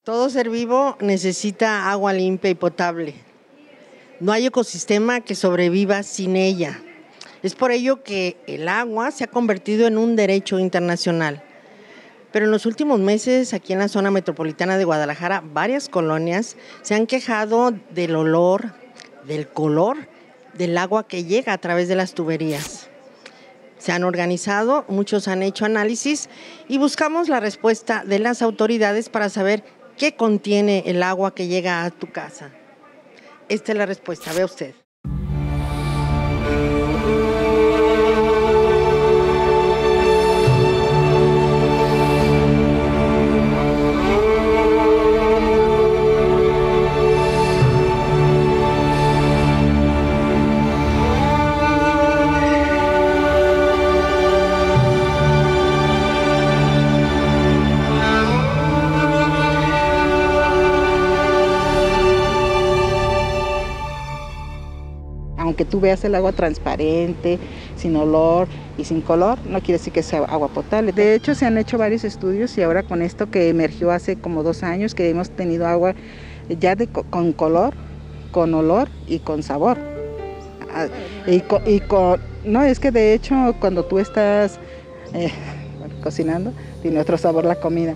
Todo ser vivo necesita agua limpia y potable. No hay ecosistema que sobreviva sin ella. Es por ello que el agua se ha convertido en un derecho internacional. Pero en los últimos meses, aquí en la zona metropolitana de Guadalajara, varias colonias se han quejado del olor, del color del agua que llega a través de las tuberías. Se han organizado, muchos han hecho análisis y buscamos la respuesta de las autoridades para saber qué contiene el agua que llega a tu casa. Esta es la respuesta, vea usted. Aunque tú veas el agua transparente, sin olor y sin color, no quiere decir que sea agua potable. De hecho, se han hecho varios estudios y ahora con esto que emergió hace como 2 años, que hemos tenido agua ya con color, con olor y con sabor. No, es que de hecho cuando tú estás cocinando, tiene otro sabor la comida.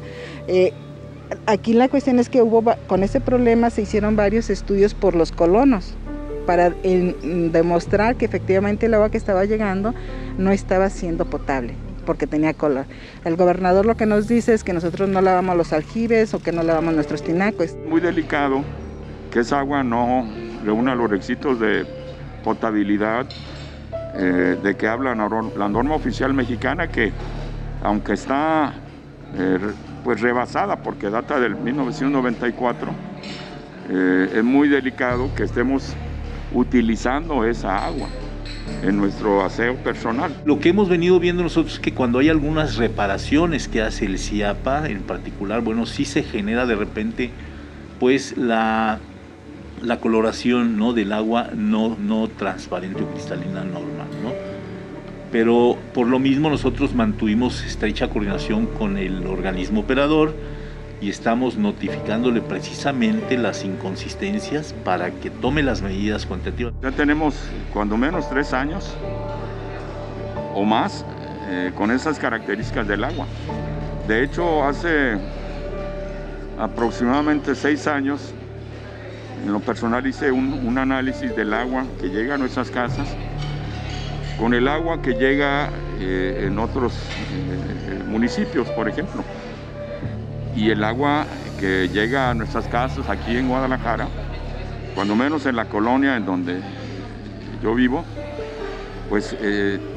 Aquí la cuestión es que con ese problema se hicieron varios estudios por los colonos, para demostrar que efectivamente el agua que estaba llegando no estaba siendo potable, porque tenía color. El gobernador lo que nos dice es que nosotros no lavamos los aljibes o que no lavamos nuestros tinacos. Muy delicado que esa agua no reúna los requisitos de potabilidad de que habla la norma oficial mexicana, que aunque está pues rebasada porque data del 1994, es muy delicado que estemos utilizando esa agua en nuestro aseo personal. Lo que hemos venido viendo nosotros es que cuando hay algunas reparaciones que hace el CIAPA en particular, bueno, sí se genera de repente pues la coloración, ¿no?, del agua no transparente o cristalina normal, ¿no? Pero por lo mismo nosotros mantuvimos estrecha coordinación con el organismo operador y estamos notificándole precisamente las inconsistencias para que tome las medidas cuantitativas. Ya tenemos cuando menos 3 años o más con esas características del agua. De hecho, hace aproximadamente 6 años, en lo personal hice un análisis del agua que llega a nuestras casas con el agua que llega en otros municipios, por ejemplo. Y el agua que llega a nuestras casas aquí en Guadalajara, cuando menos en la colonia en donde yo vivo, pues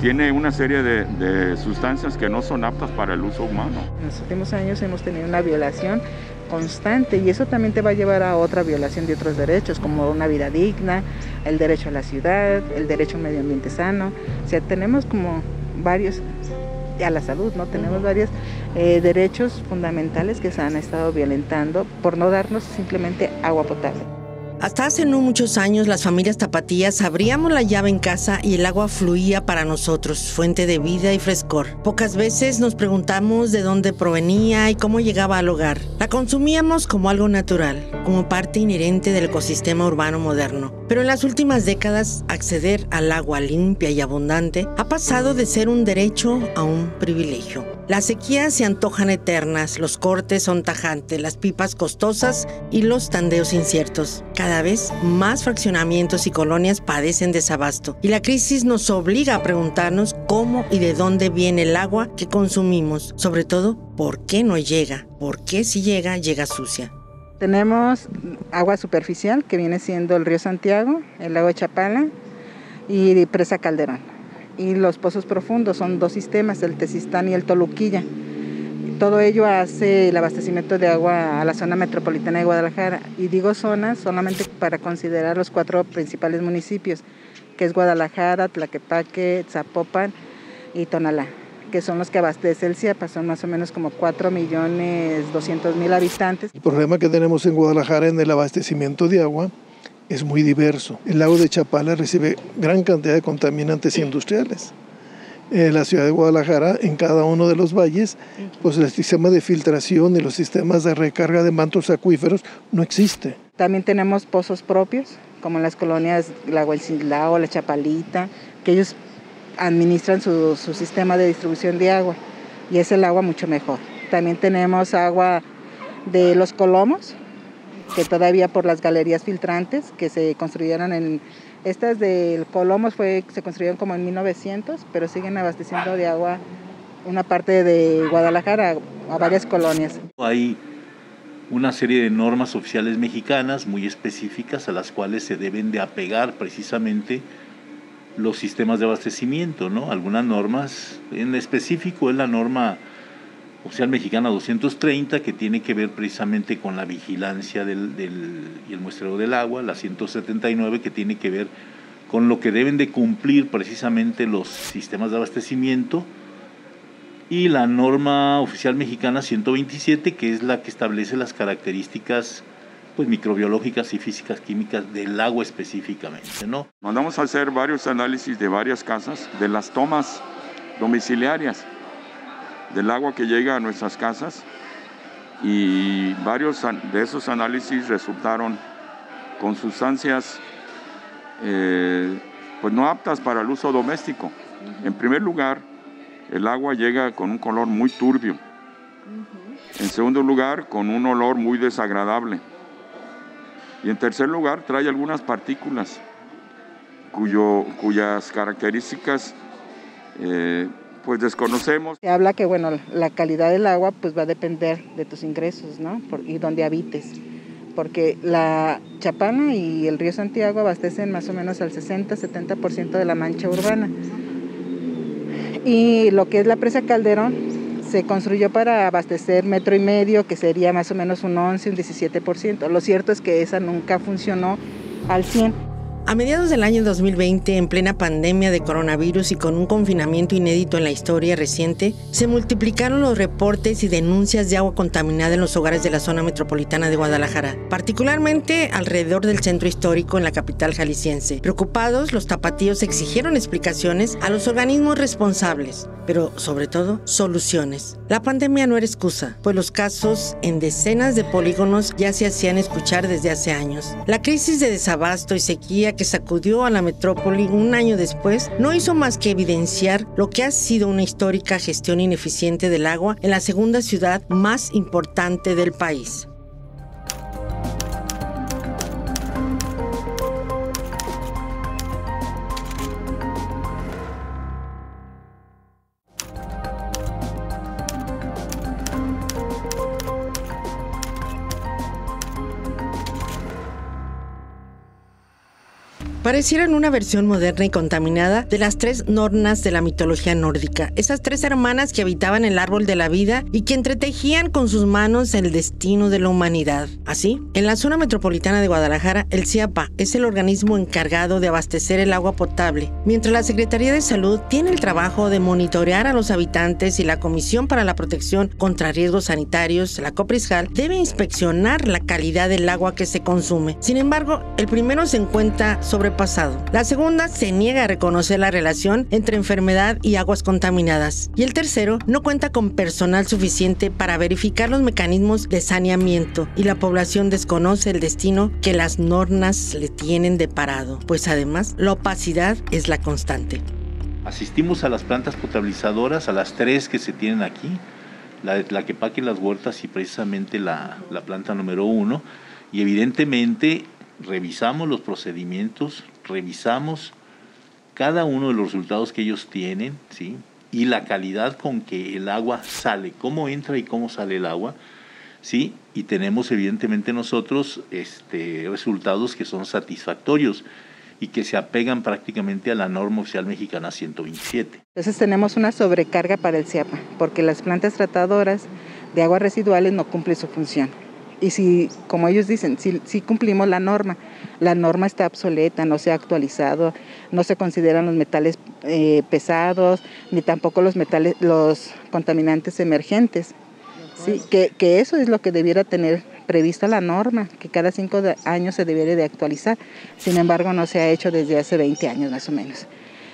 tiene una serie de sustancias que no son aptas para el uso humano. En los últimos años hemos tenido una violación constante y eso también te va a llevar a otra violación de otros derechos, como una vida digna, el derecho a la ciudad, el derecho a un medio ambiente sano. O sea, tenemos como varios, a la salud, ¿no? Tenemos varios derechos fundamentales que se han estado violentando por no darnos simplemente agua potable. Hasta hace no muchos años, las familias tapatías abríamos la llave en casa y el agua fluía para nosotros, fuente de vida y frescor. Pocas veces nos preguntamos de dónde provenía y cómo llegaba al hogar. La consumíamos como algo natural, como parte inherente del ecosistema urbano moderno. Pero en las últimas décadas, acceder al agua limpia y abundante ha pasado de ser un derecho a un privilegio. Las sequías se antojan eternas, los cortes son tajantes, las pipas costosas y los tandeos inciertos. Cada vez más fraccionamientos y colonias padecen desabasto y la crisis nos obliga a preguntarnos cómo y de dónde viene el agua que consumimos, sobre todo, ¿por qué no llega? ¿Por qué si llega, llega sucia? Tenemos agua superficial que viene siendo el río Santiago, el lago de Chapala y presa Calderón. Y los pozos profundos son 2 sistemas, el Tezistán y el Toluquilla. Todo ello hace el abastecimiento de agua a la zona metropolitana de Guadalajara. Y digo zona solamente para considerar los 4 principales municipios, que es Guadalajara, Tlaquepaque, Zapopan y Tonalá, que son los que abastece el CIAPA, son más o menos como 4.200.000 habitantes. El problema que tenemos en Guadalajara en el abastecimiento de agua es muy diverso. El lago de Chapala recibe gran cantidad de contaminantes industriales la ciudad de Guadalajara, en cada uno de los valles, pues el sistema de filtración y los sistemas de recarga de mantos acuíferos no existe. También tenemos pozos propios, como en las colonias La Huelsilao, La Chapalita, que ellos administran su sistema de distribución de agua y es el agua mucho mejor. También tenemos agua de Los Colomos, que todavía por las galerías filtrantes que se construyeron estas del Colomos se construyeron como en 1900, pero siguen abasteciendo de agua una parte de Guadalajara a varias colonias. Hay una serie de normas oficiales mexicanas muy específicas a las cuales se deben de apegar precisamente los sistemas de abastecimiento, ¿no? Algunas normas, en específico es la norma oficial mexicana 230, que tiene que ver precisamente con la vigilancia y el muestreo del agua, la 179, que tiene que ver con lo que deben de cumplir precisamente los sistemas de abastecimiento, y la norma oficial mexicana 127, que es la que establece las características pues microbiológicas y físicas químicas del agua específicamente, ¿no? Mandamos a hacer varios análisis de varias casas, de las tomas domiciliarias del agua que llega a nuestras casas, y varios de esos análisis resultaron con sustancias pues no aptas para el uso doméstico. En primer lugar, el agua llega con un color muy turbio. En segundo lugar, con un olor muy desagradable. Y en tercer lugar, trae algunas partículas cuyas características pues desconocemos. Se habla que la calidad del agua pues va a depender de tus ingresos, ¿no? Y donde habites, porque la Chapala y el río Santiago abastecen más o menos al 60-70% de la mancha urbana. Y lo que es la presa Calderón se construyó para abastecer 1,5 metros, que sería más o menos un 11, un 17%. Lo cierto es que esa nunca funcionó al 100%. A mediados del año 2020, en plena pandemia de coronavirus y con un confinamiento inédito en la historia reciente, se multiplicaron los reportes y denuncias de agua contaminada en los hogares de la zona metropolitana de Guadalajara, particularmente alrededor del centro histórico en la capital jalisciense. Preocupados, los tapatíos exigieron explicaciones a los organismos responsables, pero sobre todo, soluciones. La pandemia no era excusa, pues los casos en decenas de polígonos ya se hacían escuchar desde hace años. La crisis de desabasto y sequía que sacudió a la metrópoli un año después no hizo más que evidenciar lo que ha sido una histórica gestión ineficiente del agua en la segunda ciudad más importante del país. Parecieran una versión moderna y contaminada de las 3 Nornas de la mitología nórdica, esas 3 hermanas que habitaban el árbol de la vida y que entretejían con sus manos el destino de la humanidad. Así, en la zona metropolitana de Guadalajara, el CIAPA es el organismo encargado de abastecer el agua potable, mientras la Secretaría de Salud tiene el trabajo de monitorear a los habitantes y la Comisión para la Protección contra Riesgos Sanitarios, la COPRISJAL, debe inspeccionar la calidad del agua que se consume. Sin embargo, el primero se encuentra sobrepasado. La segunda se niega a reconocer la relación entre enfermedad y aguas contaminadas. Y el tercero no cuenta con personal suficiente para verificar los mecanismos de saneamiento, y la población desconoce el destino que las nornas le tienen deparado, pues además la opacidad es la constante. Asistimos a las plantas potabilizadoras, a las 3 que se tienen aquí, la de Tlaquepaque y Las Huertas y precisamente la planta número 1, y evidentemente revisamos los procedimientos, revisamos cada uno de los resultados que ellos tienen, ¿sí? Y la calidad con que el agua sale, cómo entra y cómo sale el agua, ¿sí? Y tenemos evidentemente nosotros resultados que son satisfactorios y que se apegan prácticamente a la norma oficial mexicana 127. Entonces tenemos una sobrecarga para el CIAPA, porque las plantas tratadoras de aguas residuales no cumplen su función. Y si, como ellos dicen, si cumplimos la norma está obsoleta, no se ha actualizado, no se consideran los metales pesados, ni tampoco los contaminantes emergentes. Sí, que eso es lo que debiera tener prevista la norma, que cada 5 años se debiera de actualizar. Sin embargo, no se ha hecho desde hace 20 años más o menos.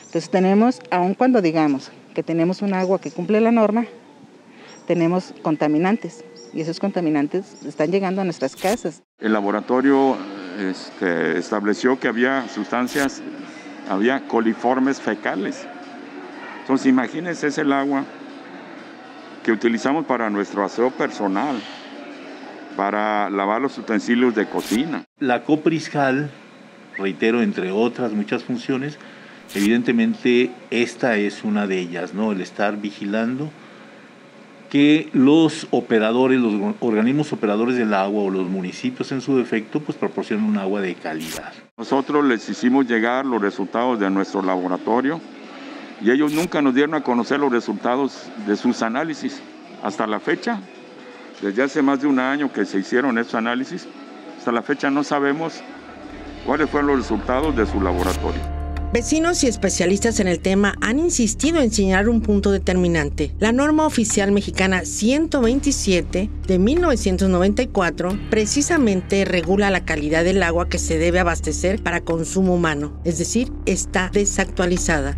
Entonces tenemos, aun cuando digamos que tenemos un agua que cumple la norma, tenemos contaminantes y esos contaminantes están llegando a nuestras casas. El laboratorio estableció que había sustancias, había coliformes fecales. Entonces imagínense, es el agua que utilizamos para nuestro aseo personal, para lavar los utensilios de cocina. La Copriscal, reitero, entre otras muchas funciones, evidentemente esta es una de ellas, ¿no? El estar vigilando que los operadores, los organismos operadores del agua o los municipios en su defecto, pues proporcionen un agua de calidad. Nosotros les hicimos llegar los resultados de nuestro laboratorio y ellos nunca nos dieron a conocer los resultados de sus análisis. Hasta la fecha, desde hace más de un año que se hicieron esos análisis, hasta la fecha no sabemos cuáles fueron los resultados de su laboratorio. Vecinos y especialistas en el tema han insistido en señalar un punto determinante. La norma oficial mexicana 127 de 1994 precisamente regula la calidad del agua que se debe abastecer para consumo humano, es decir, está desactualizada,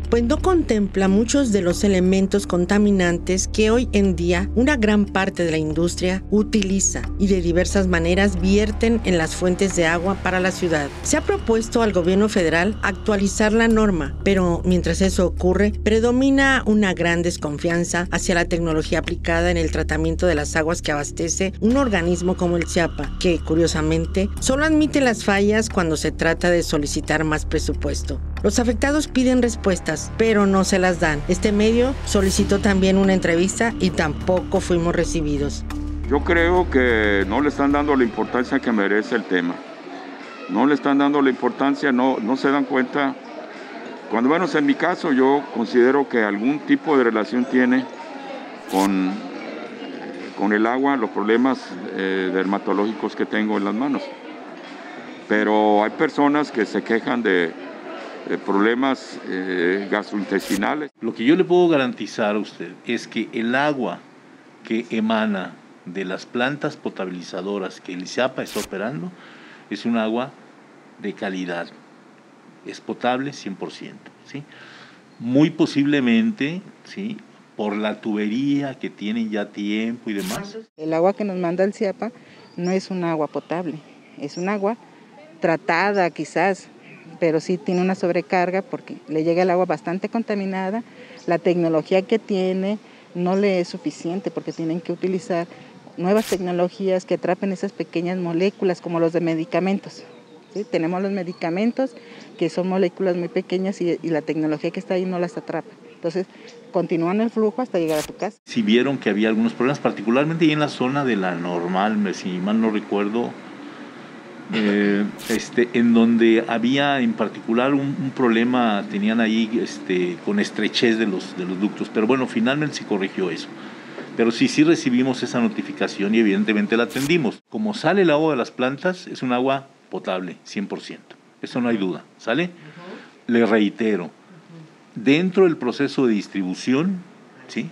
pues no contempla muchos de los elementos contaminantes que hoy en día una gran parte de la industria utiliza y de diversas maneras vierten en las fuentes de agua para la ciudad. Se ha propuesto al gobierno federal actualizar la norma, pero mientras eso ocurre, predomina una gran desconfianza hacia la tecnología aplicada en el tratamiento de las aguas que abastece un organismo como el CIAPA, que, curiosamente, solo admite las fallas cuando se trata de solicitar más presupuesto. Los afectados piden respuestas, pero no se las dan. Este medio solicitó también una entrevista y tampoco fuimos recibidos. Yo creo que no le están dando la importancia que merece el tema. No le están dando la importancia, no se dan cuenta. Cuando menos en mi caso, yo considero que algún tipo de relación tiene con el agua, los problemas dermatológicos que tengo en las manos. Pero hay personas que se quejan de problemas gastrointestinales. Lo que yo le puedo garantizar a usted es que el agua que emana de las plantas potabilizadoras que el CIAPA está operando es un agua de calidad, es potable 100%, ¿sí? Muy posiblemente, ¿sí?, por la tubería que tienen ya tiempo y demás. El agua que nos manda el CIAPA no es un agua potable, es un agua tratada quizás, pero sí tiene una sobrecarga porque le llega el agua bastante contaminada. La tecnología que tiene no le es suficiente porque tienen que utilizar nuevas tecnologías que atrapen esas pequeñas moléculas como los de medicamentos. ¿Sí? Tenemos los medicamentos que son moléculas muy pequeñas y la tecnología que está ahí no las atrapa. Entonces continúan el flujo hasta llegar a tu casa. Si vieron que había algunos problemas, particularmente ahí en la zona de la Normal, si mal no recuerdo, en donde había en particular un problema, tenían ahí con estrechez de los ductos, pero bueno, finalmente se corrigió eso. Pero sí recibimos esa notificación y evidentemente la atendimos. Como sale el agua de las plantas, es un agua potable, 100%. Eso no hay duda, ¿sale? Le reitero, dentro del proceso de distribución, ¿sí?,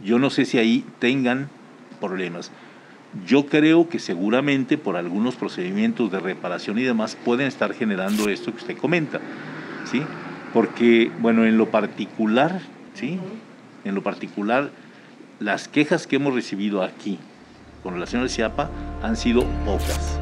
yo no sé si ahí tengan problemas. Yo creo que seguramente por algunos procedimientos de reparación y demás pueden estar generando esto que usted comenta, ¿sí? Porque, bueno, en lo particular, ¿sí?, en lo particular, las quejas que hemos recibido aquí con relación al CIAPA han sido pocas.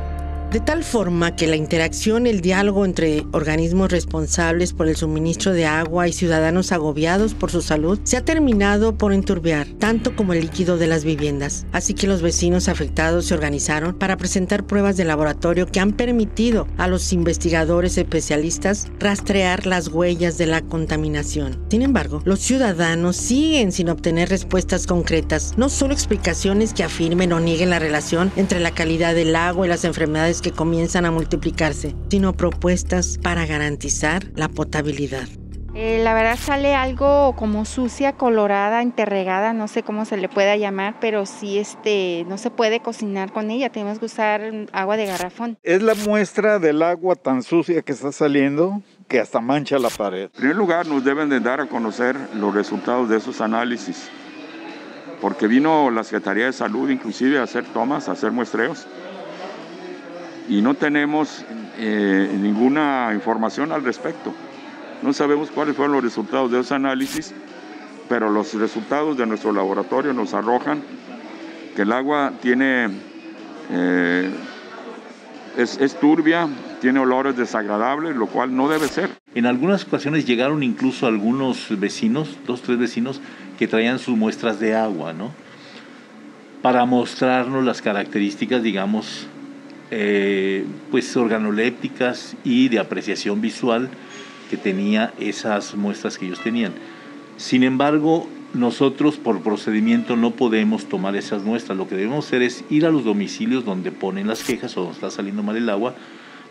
De tal forma que la interacción, el diálogo entre organismos responsables por el suministro de agua y ciudadanos agobiados por su salud se ha terminado por enturbiar, tanto como el líquido de las viviendas. Así que los vecinos afectados se organizaron para presentar pruebas de laboratorio que han permitido a los investigadores especialistas rastrear las huellas de la contaminación. Sin embargo, los ciudadanos siguen sin obtener respuestas concretas, no solo explicaciones que afirmen o nieguen la relación entre la calidad del agua y las enfermedades que comienzan a multiplicarse, sino propuestas para garantizar la potabilidad. La verdad sale algo como sucia, colorada, enterregada, no sé cómo se le pueda llamar, pero sí no se puede cocinar con ella, tenemos que usar agua de garrafón. Es la muestra del agua tan sucia que está saliendo que hasta mancha la pared. En primer lugar, nos deben de dar a conocer los resultados de esos análisis, porque vino la Secretaría de Salud inclusive a hacer tomas, a hacer muestreos, y no tenemos ninguna información al respecto. No sabemos cuáles fueron los resultados de esos análisis pero los resultados de nuestro laboratorio nos arrojan que el agua es turbia, tiene olores desagradables, lo cual no debe ser. En algunas ocasiones llegaron incluso algunos vecinos, 2, 3 vecinos, que traían sus muestras de agua, ¿no? Para mostrarnos las características, digamos, pues organolépticas y de apreciación visual que tenía esas muestras que ellos tenían. Sin embargo, nosotros por procedimiento no podemos tomar esas muestras. Lo que debemos hacer es ir a los domicilios donde ponen las quejas o donde está saliendo mal el agua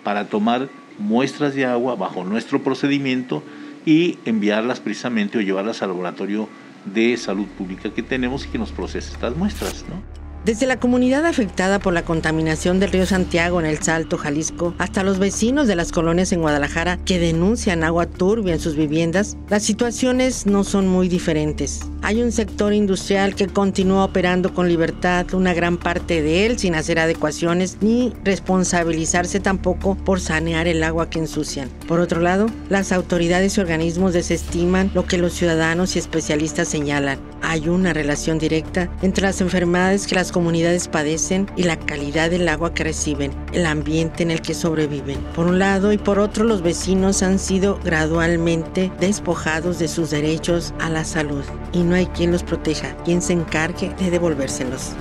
para tomar muestras de agua bajo nuestro procedimiento y enviarlas precisamente o llevarlas al laboratorio de salud pública que tenemos y que nos procese estas muestras, ¿no? Desde la comunidad afectada por la contaminación del río Santiago en El Salto, Jalisco, hasta los vecinos de las colonias en Guadalajara que denuncian agua turbia en sus viviendas, las situaciones no son muy diferentes. Hay un sector industrial que continúa operando con libertad, una gran parte de él sin hacer adecuaciones ni responsabilizarse tampoco por sanear el agua que ensucian. Por otro lado, las autoridades y organismos desestiman lo que los ciudadanos y especialistas señalan. Hay una relación directa entre las enfermedades que las comunidades padecen y la calidad del agua que reciben, el ambiente en el que sobreviven. Por un lado y por otro, los vecinos han sido gradualmente despojados de sus derechos a la salud y no hay quien los proteja, quien se encargue de devolvérselos.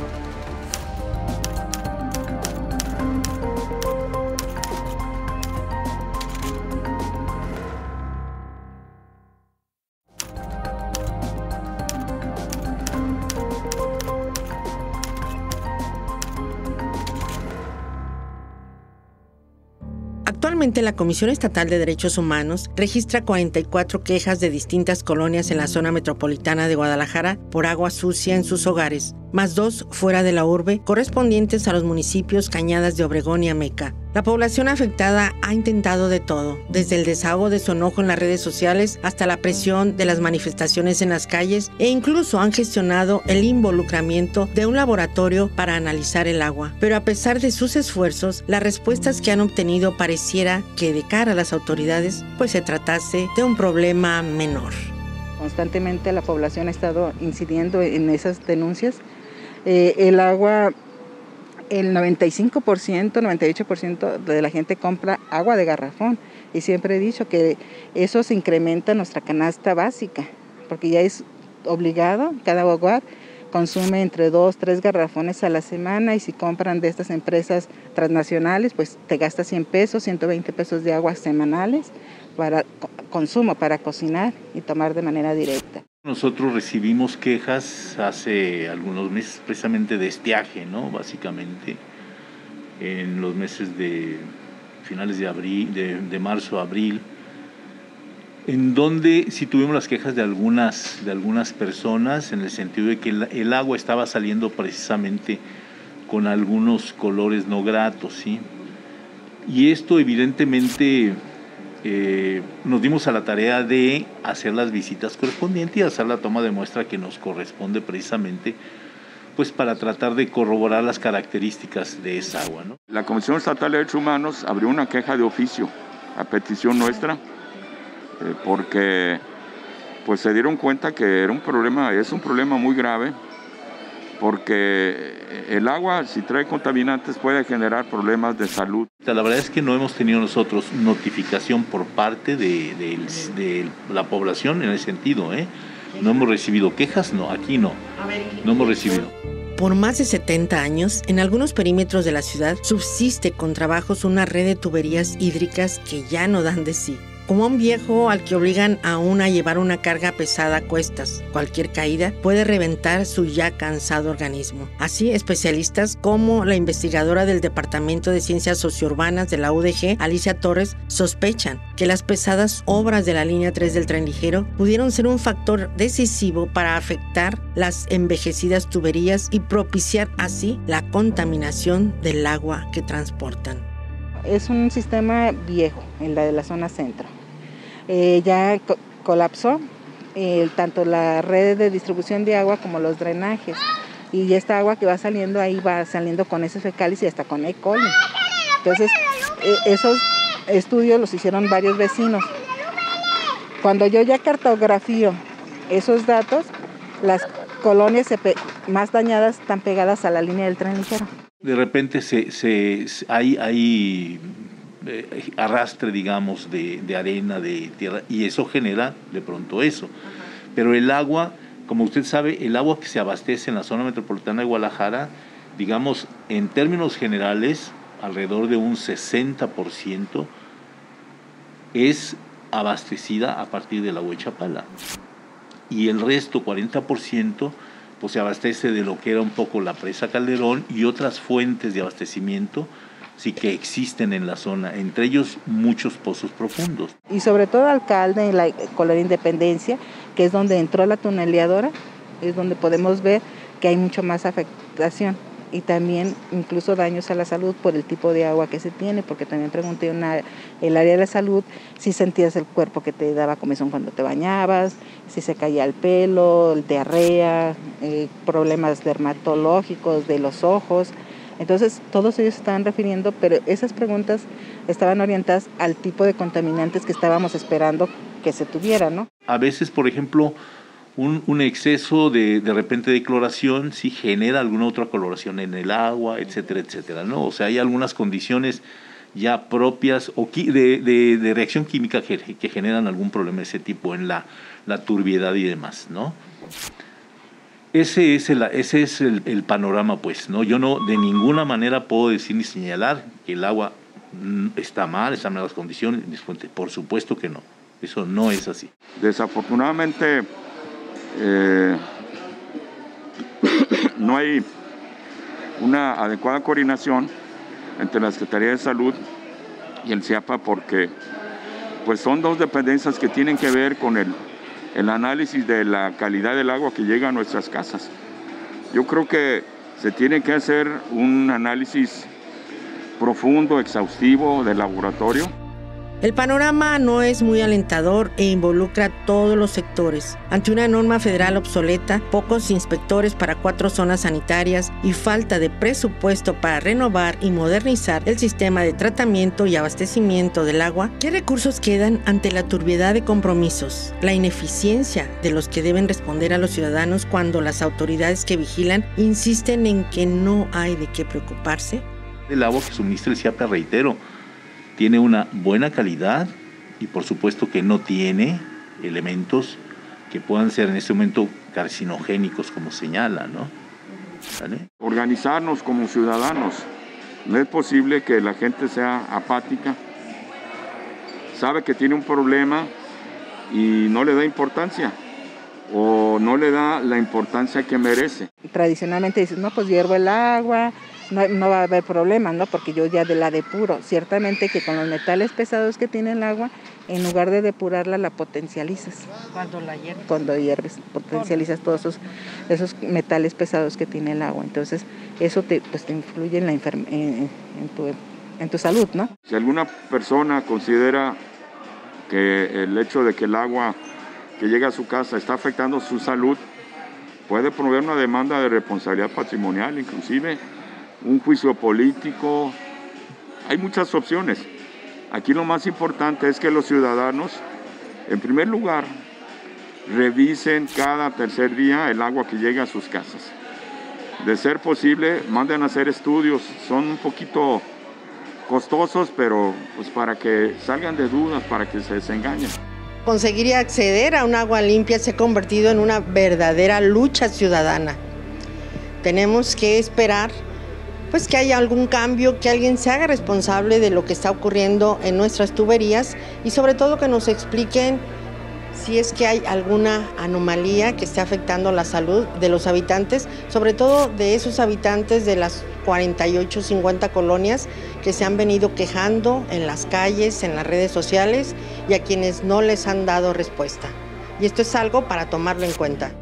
Actualmente la Comisión Estatal de Derechos Humanos registra 44 quejas de distintas colonias en la zona metropolitana de Guadalajara por agua sucia en sus hogares, más 2 fuera de la urbe, correspondientes a los municipios Cañadas de Obregón y Ameca. La población afectada ha intentado de todo, desde el desahogo de su enojo en las redes sociales hasta la presión de las manifestaciones en las calles e incluso han gestionado el involucramiento de un laboratorio para analizar el agua. Pero a pesar de sus esfuerzos, las respuestas que han obtenido pareciera que de cara a las autoridades, pues se tratase de un problema menor. Constantemente la población ha estado incidiendo en esas denuncias. El agua, el 95%, 98% de la gente compra agua de garrafón y siempre he dicho que eso se incrementa en nuestra canasta básica porque ya es obligado, cada hogar consume entre 2, 3 garrafones a la semana y si compran de estas empresas transnacionales pues te gastas 100 pesos, 120 pesos de agua semanales para consumo, para cocinar y tomar de manera directa. Nosotros recibimos quejas hace algunos meses precisamente de estiaje, ¿no? Básicamente en los meses de finales de abril, de marzo a abril, en donde sí tuvimos las quejas de algunas personas en el sentido de que el agua estaba saliendo precisamente con algunos colores no gratos, ¿sí? Y esto evidentemente nos dimos a la tarea de hacer las visitas correspondientes y hacer la toma de muestra que nos corresponde precisamente pues para tratar de corroborar las características de esa agua, ¿no? La Comisión Estatal de Derechos Humanos abrió una queja de oficio a petición nuestra porque pues se dieron cuenta que es un problema muy grave porque el agua, si trae contaminantes, puede generar problemas de salud. La verdad es que no hemos tenido nosotros notificación por parte de la población en ese sentido, ¿eh? No hemos recibido quejas, no, aquí no hemos recibido. Por más de 70 años, en algunos perímetros de la ciudad subsiste con trabajos una red de tuberías hídricas que ya no dan de sí. Como a un viejo al que obligan aún a llevar una carga pesada a cuestas. Cualquier caída puede reventar su ya cansado organismo. Así, especialistas como la investigadora del Departamento de Ciencias Sociourbanas de la UDG, Alicia Torres, sospechan que las pesadas obras de la línea 3 del tren ligero pudieron ser un factor decisivo para afectar las envejecidas tuberías y propiciar así la contaminación del agua que transportan. Es un sistema viejo, en la de la zona centro. Ya colapsó tanto la red de distribución de agua como los drenajes. Y esta agua que va saliendo ahí va saliendo con heces fecales y hasta con E. coli. Entonces, esos estudios los hicieron varios vecinos. Cuando yo ya cartografío esos datos, las colonias más dañadas están pegadas a la línea del tren ligero. De repente hay arrastre, digamos, de arena, de tierra, y eso genera de pronto eso. Pero el agua, como usted sabe, el agua que se abastece en la zona metropolitana de Guadalajara, digamos, en términos generales, alrededor de un 60% es abastecida a partir del agua de Chapala. Y el resto, 40%, pues se abastece de lo que era un poco la presa Calderón y otras fuentes de abastecimiento sí que existen en la zona, entre ellos muchos pozos profundos. Y sobre todo Alcalde en la colonia Independencia, que es donde entró la tuneleadora, es donde podemos ver que hay mucho más afectación y también incluso daños a la salud por el tipo de agua que se tiene, porque también pregunté el área de la salud si sentías el cuerpo que te daba comezón cuando te bañabas, si se caía el pelo, diarrea, problemas dermatológicos de los ojos. Entonces, todos ellos estaban refiriendo, pero esas preguntas estaban orientadas al tipo de contaminantes que estábamos esperando que se tuviera, ¿no? A veces, por ejemplo, un exceso de repente de cloración sí genera alguna otra coloración en el agua, etcétera, etcétera, ¿no? O sea, hay algunas condiciones ya propias o de reacción química que generan algún problema de ese tipo en la turbiedad y demás, ¿no? Ese es el panorama, pues, ¿no? Yo no de ninguna manera puedo decir ni señalar que el agua está mal, está en malas condiciones. Por supuesto que no. Eso no es así. Desafortunadamente, no hay una adecuada coordinación entre la Secretaría de Salud y el CIAPA porque pues son dos dependencias que tienen que ver con el análisis de la calidad del agua que llega a nuestras casas. Yo creo que se tiene que hacer un análisis profundo, exhaustivo del laboratorio. El panorama no es muy alentador e involucra a todos los sectores. Ante una norma federal obsoleta, pocos inspectores para 4 zonas sanitarias y falta de presupuesto para renovar y modernizar el sistema de tratamiento y abastecimiento del agua, ¿qué recursos quedan ante la turbiedad de compromisos? La ineficiencia de los que deben responder a los ciudadanos cuando las autoridades que vigilan insisten en que no hay de qué preocuparse. El agua que suministra el CIAPA, reitero, tiene una buena calidad y por supuesto que no tiene elementos que puedan ser en este momento carcinogénicos como señala, ¿no? ¿Vale? Organizarnos como ciudadanos. No es posible que la gente sea apática, sabe que tiene un problema y no le da importancia o no le da la importancia que merece. Tradicionalmente dices, no, pues hiervo el agua, no va a haber problemas, ¿no? Porque yo ya la depuro. Ciertamente que con los metales pesados que tiene el agua, en lugar de depurarla, la potencializas. Cuando hierves, potencializas todos esos metales pesados que tiene el agua. Entonces, eso te influye en tu salud, ¿no? Si alguna persona considera que el hecho de que el agua que llega a su casa está afectando su salud, puede promover una demanda de responsabilidad patrimonial, inclusive un juicio político. Hay muchas opciones. Aquí lo más importante es que los ciudadanos, en primer lugar, revisen cada tercer día el agua que llega a sus casas. De ser posible, manden a hacer estudios. Son un poquito costosos, pero pues para que salgan de dudas, para que se desengañen. Conseguir y acceder a un agua limpia se ha convertido en una verdadera lucha ciudadana. Tenemos que esperar pues que haya algún cambio, que alguien se haga responsable de lo que está ocurriendo en nuestras tuberías y sobre todo que nos expliquen si es que hay alguna anomalía que esté afectando la salud de los habitantes, sobre todo de esos habitantes de las 48, 50 colonias que se han venido quejando en las calles, en las redes sociales y a quienes no les han dado respuesta. Y esto es algo para tomarlo en cuenta.